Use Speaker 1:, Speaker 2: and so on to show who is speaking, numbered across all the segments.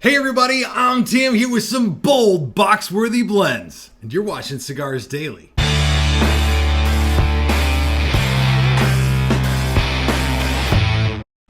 Speaker 1: Hey everybody, I'm Tim here with some bold Box Worthy blends, and you're watching Cigars Daily.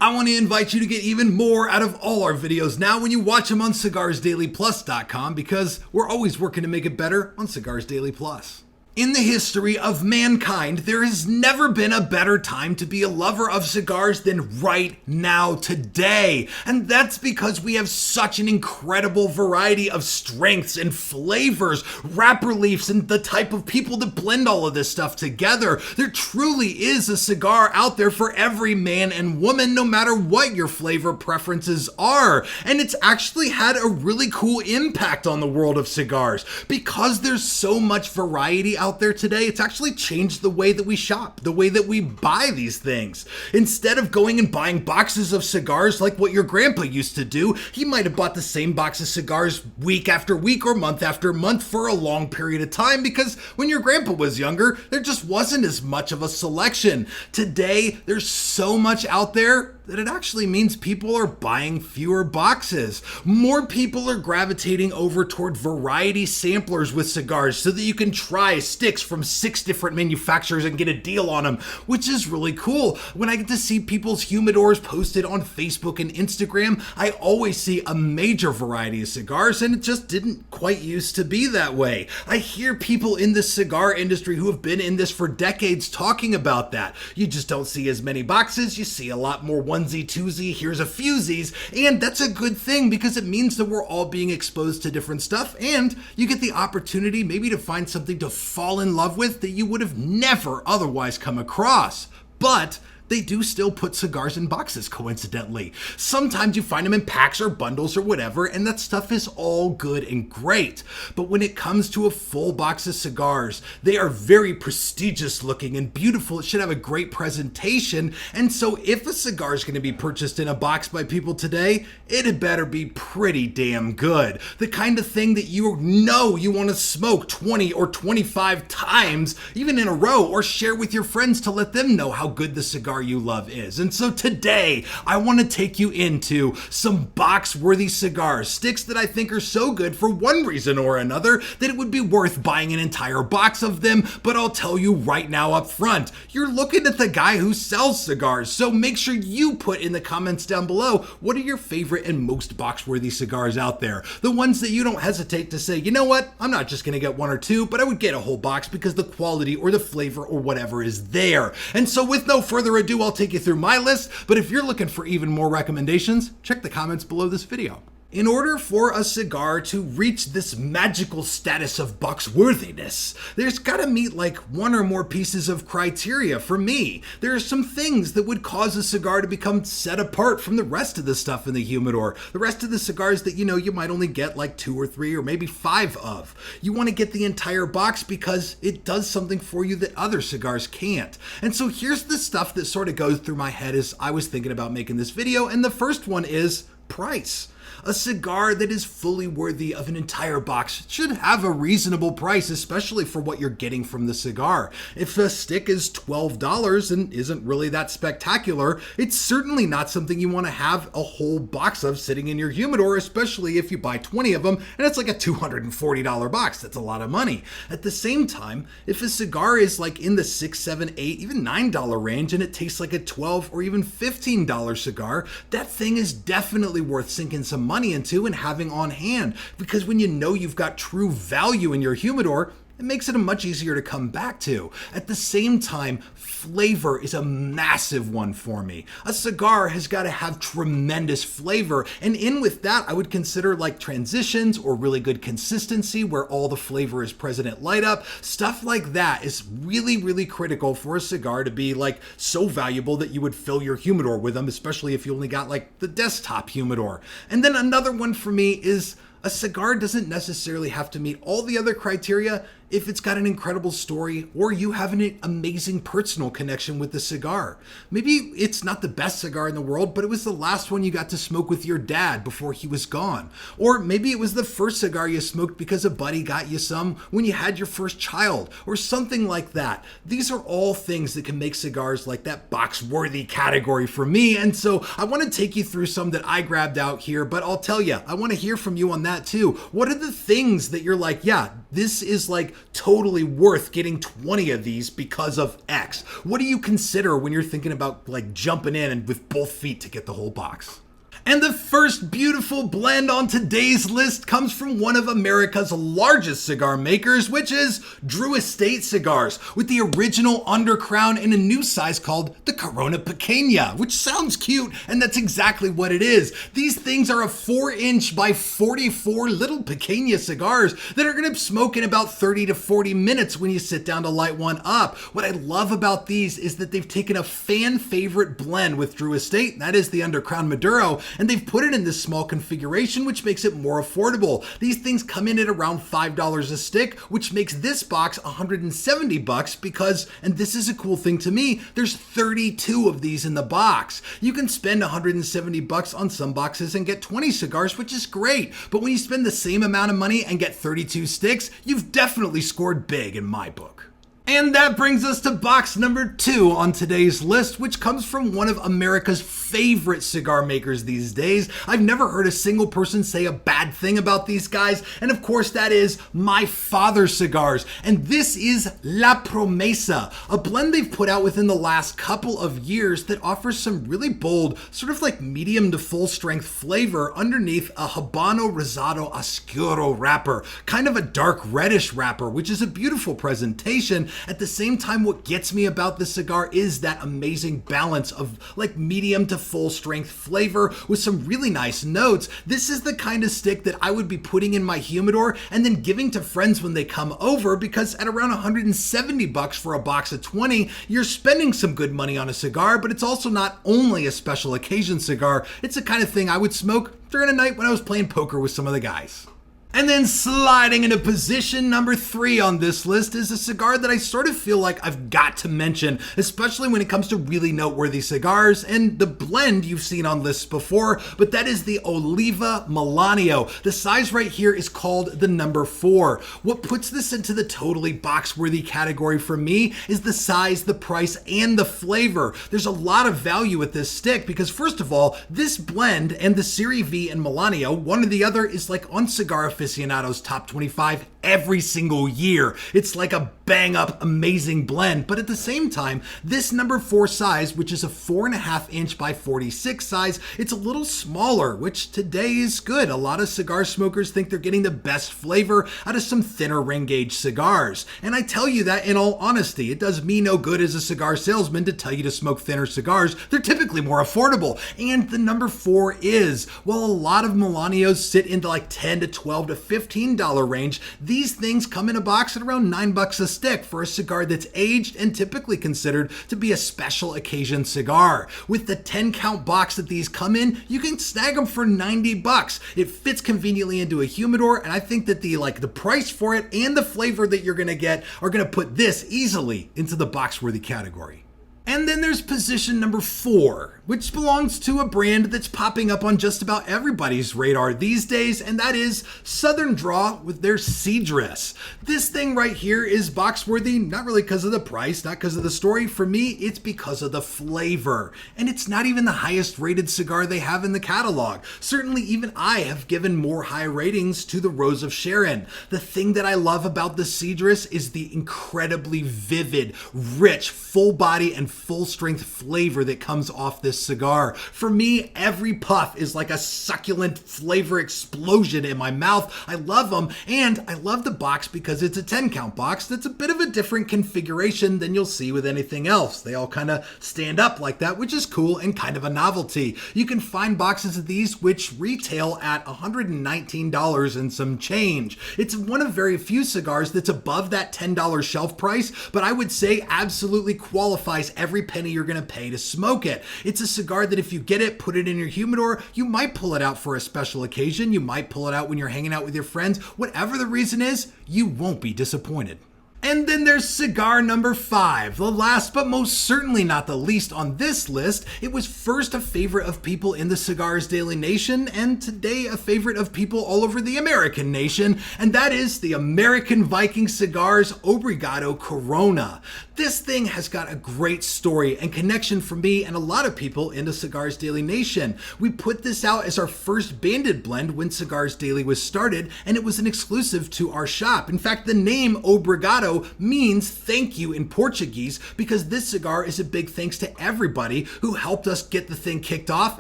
Speaker 1: I want to invite you to get even more out of all our videos now when you watch them on cigarsdailyplus.com, because we're always working to make it better on Cigars Daily Plus. In the history of mankind, there has never been a better time to be a lover of cigars than right now, today. And that's because we have such an incredible variety of strengths and flavors, wrapper leaves, and the type of people that blend all of this stuff together. There truly is a cigar out there for every man and woman, no matter what your flavor preferences are. And it's actually had a really cool impact on the world of cigars. Because there's so much variety out there today, it's actually changed the way that we shop, the way that we buy these things. Instead of going and buying boxes of cigars like what your grandpa used to do, he might have bought the same box of cigars week after week or month after month for a long period of time, because when your grandpa was younger, there just wasn't as much of a selection. Today, there's so much out there that it actually means people are buying fewer boxes. More people are gravitating over toward variety samplers with cigars so that you can try sticks from 6 different manufacturers and get a deal on them, which is really cool. When I get to see people's humidors posted on Facebook and Instagram, I always see a major variety of cigars, and it just didn't quite used to be that way. I hear people in the cigar industry who have been in this for decades talking about that. You just don't see as many boxes, you see a lot more onesie, twosie, here's a fewsies, and that's a good thing because it means that we're all being exposed to different stuff, and you get the opportunity maybe to find something to fall in love with that you would have never otherwise come across. But they do still put cigars in boxes, coincidentally. Sometimes you find them in packs or bundles or whatever, and that stuff is all good and great. But when it comes to a full box of cigars, they are very prestigious looking and beautiful. It should have a great presentation. And so if a cigar is going to be purchased in a box by people today, it had better be pretty damn good. The kind of thing that you know you want to smoke 20 or 25 times, even in a row, or share with your friends to let them know how good the cigar you love is. And so today I want to take you into some box worthy cigars, sticks that I think are so good for one reason or another that it would be worth buying an entire box of them. But I'll tell you right now up front, you're looking at the guy who sells cigars, so make sure you put in the comments down below what are your favorite and most box worthy cigars out there, the ones that you don't hesitate to say, you know what, I'm not just gonna get one or two, but I would get a whole box because the quality or the flavor or whatever is there. And so with no further ado, I'll take you through my list, but if you're looking for even more recommendations, check the comments below this video. In order for a cigar to reach this magical status of box worthiness, there's gotta meet like one or more pieces of criteria for me. There are some things that would cause a cigar to become set apart from the rest of the stuff in the humidor. The rest of the cigars that you might only get like 2 or 3 or maybe 5 of. You want to get the entire box because it does something for you that other cigars can't. And so here's the stuff that sort of goes through my head as I was thinking about making this video, and the first one is price. A cigar that is fully worthy of an entire box should have a reasonable price, especially for what you're getting from the cigar. If a stick is $12 and isn't really that spectacular, it's certainly not something you want to have a whole box of sitting in your humidor, especially if you buy 20 of them and it's like a $240 box. That's a lot of money. At the same time, if a cigar is like in the $6, $7, $8, even $9 range and it tastes like a $12 or even $15 cigar, that thing is definitely worth sinking some money into and having on hand, because when you know you've got true value in your humidor, it makes it much easier to come back to. At the same time, flavor is a massive one for me. A cigar has got to have tremendous flavor, and in with that, I would consider like transitions or really good consistency where all the flavor is present at light up. Stuff like that is really, really critical for a cigar to be like so valuable that you would fill your humidor with them, especially if you only got like the desktop humidor. And then another one for me is a cigar doesn't necessarily have to meet all the other criteria. if it's got an incredible story or you have an amazing personal connection with the cigar. Maybe it's not the best cigar in the world, but it was the last one you got to smoke with your dad before he was gone. Or maybe it was the first cigar you smoked because a buddy got you some when you had your first child, or something like that. These are all things that can make cigars like that box worthy category for me. And so I want to take you through some that I grabbed out here, but I'll tell you, I want to hear from you on that too. What are the things that you're like, yeah, this is like totally worth getting 20 of these because of X? What do you consider when you're thinking about like jumping in and with both feet to get the whole box? And the first beautiful blend on today's list comes from one of America's largest cigar makers, which is Drew Estate Cigars, with the original undercrown in a new size called the Corona Pequeña, which sounds cute, and that's exactly what it is. These things are a 4-inch by 44 little Pequeña cigars that are going to smoke in about 30 to 40 minutes when you sit down to light one up. What I love about these is that they've taken a fan favorite blend with Drew Estate, and that is the undercrown Maduro, and they've put it in this small configuration, which makes it more affordable. These things come in at around $5 a stick, which makes this box $170 because, and this is a cool thing to me, there's 32 of these in the box. You can spend $170 on some boxes and get 20 cigars, which is great. But when you spend the same amount of money and get 32 sticks, you've definitely scored big in my book. And that brings us to box number 2 on today's list, which comes from one of America's favorite cigar makers these days. I've never heard a single person say a bad thing about these guys, and of course that is My Father Cigars. And this is La Promesa, a blend they've put out within the last couple of years that offers some really bold, sort of like medium to full strength flavor underneath a Habano Rosado Oscuro wrapper, kind of a dark reddish wrapper, which is a beautiful presentation. At the same time, what gets me about this cigar is that amazing balance of like medium to full strength flavor with some really nice notes. This is the kind of stick that I would be putting in my humidor and then giving to friends when they come over, because at around $170 for a box of 20, you're spending some good money on a cigar, but it's also not only a special occasion cigar. It's the kind of thing I would smoke during a night when I was playing poker with some of the guys. And then sliding into position number 3 on this list is a cigar that I sort of feel like I've got to mention, especially when it comes to really noteworthy cigars, and the blend you've seen on lists before, but that is the Oliva Melanio. The size right here is called the number 4. What puts this into the totally box-worthy category for me is the size, the price, and the flavor. There's a lot of value with this stick because, first of all, this blend and the Serie V and Melanio, one or the other, is like on Cigar Aficionado's top 25 every single year. It's like a bang up amazing blend, but at the same time, this number 4 size, which is a 4.5 inch by 46 size, it's a little smaller, which today is good. A lot of cigar smokers think they're getting the best flavor out of some thinner ring gauge cigars. And I tell you that in all honesty. It does me no good as a cigar salesman to tell you to smoke thinner cigars. They're typically more affordable. And the number 4 is, while a lot of Melanios sit into like $10 to $12 to $15 range, these things come in a box at around $9 a stick for a cigar that's aged and typically considered to be a special occasion cigar. With the 10 count box that these come in, you can snag them for $90. It fits conveniently into a humidor, and I think that the price for it and the flavor that you're gonna get are gonna put this easily into the box-worthy category. And then there's position number 4, which belongs to a brand that's popping up on just about everybody's radar these days, and that is Southern Draw with their Cedrus. This thing right here is box worthy, not really because of the price, not because of the story. For me, it's because of the flavor. And it's not even the highest rated cigar they have in the catalog. Certainly even I have given more high ratings to the Rose of Sharon. The thing that I love about the Cedrus is the incredibly vivid, rich, full body and full strength flavor that comes off this cigar. For me, every puff is like a succulent flavor explosion in my mouth. I love them, and I love the box because it's a 10 count box that's a bit of a different configuration than you'll see with anything else. They all kind of stand up like that, which is cool and kind of a novelty. You can find boxes of these which retail at $119 and some change. It's one of very few cigars that's above that $10 shelf price, but I would say absolutely qualifies every penny you're going to pay to smoke it. It's a cigar that if you get it, put it in your humidor, you might pull it out for a special occasion, you might pull it out when you're hanging out with your friends. Whatever the reason is, you won't be disappointed. And then there's cigar number 5, the last but most certainly not the least on this list. It was first a favorite of people in the Cigars Daily Nation, and today a favorite of people all over the American nation, and that is the American Viking Cigars Obrigado Corona. This thing has got a great story and connection for me and a lot of people in the Cigars Daily Nation. We put this out as our first banded blend when Cigars Daily was started, and it was an exclusive to our shop. In fact, the name Obrigado means thank you in Portuguese, because this cigar is a big thanks to everybody who helped us get the thing kicked off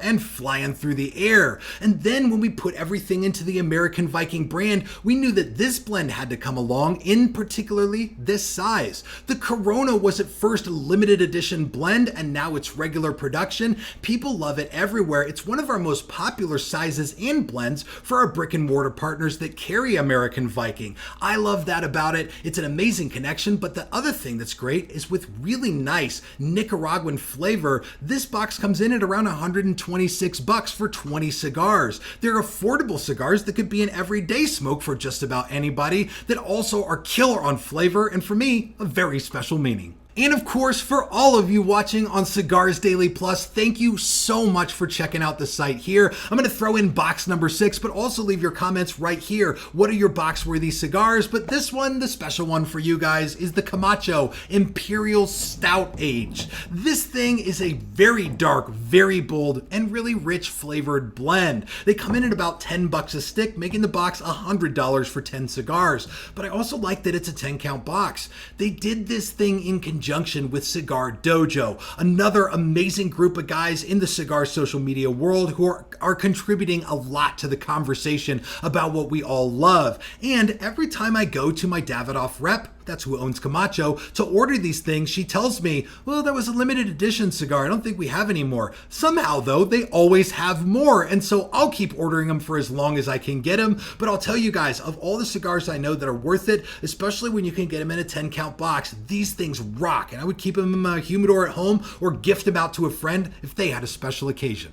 Speaker 1: and flying through the air. And then when we put everything into the American Viking brand, we knew that this blend had to come along, in particularly this size. The Corona was at first a limited edition blend, and now it's regular production. People love it everywhere. It's one of our most popular sizes and blends for our brick and mortar partners that carry American Viking. I love that about it. It's an amazing connection, but the other thing that's great is with really nice Nicaraguan flavor. This box comes in at around $126 for 20 cigars. They're affordable cigars that could be an everyday smoke for just about anybody, that also are killer on flavor, and for me, a very special meaning. And of course, for all of you watching on Cigars Daily Plus, thank you so much for checking out the site here. I'm going to throw in box number 6, but also leave your comments right here. What are your box-worthy cigars? But this one, the special one for you guys, is the Camacho Imperial Stout Age. This thing is a very dark, very bold, and really rich flavored blend. They come in at about $10 a stick, making the box $100 for 10 cigars. But I also like that it's a 10-count box. They did this thing in conjunction with Cigar Dojo, another amazing group of guys in the cigar social media world who are contributing a lot to the conversation about what we all love. And every time I go to my Davidoff rep, that's who owns Camacho, to order these things, she tells me, well, that was a limited edition cigar. I don't think we have any more. Somehow, though, they always have more. And so I'll keep ordering them for as long as I can get them. But I'll tell you guys, of all the cigars I know that are worth it, especially when you can get them in a 10-count box, these things rock. And I would keep them in my humidor at home or gift them out to a friend if they had a special occasion.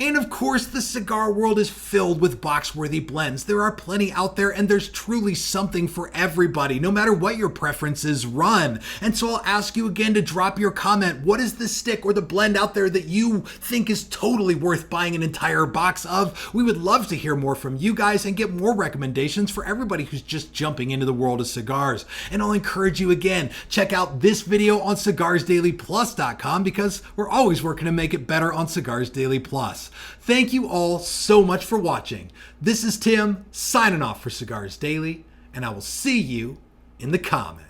Speaker 1: And of course, the cigar world is filled with box-worthy blends. There are plenty out there, and there's truly something for everybody, no matter what your preferences run. And so I'll ask you again to drop your comment. What is the stick or the blend out there that you think is totally worth buying an entire box of? We would love to hear more from you guys and get more recommendations for everybody who's just jumping into the world of cigars. And I'll encourage you again, check out this video on cigarsdailyplus.com, because we're always working to make it better on Cigars Daily Plus. Thank you all so much for watching. This is Tim signing off for Cigars Daily, and I will see you in the comments.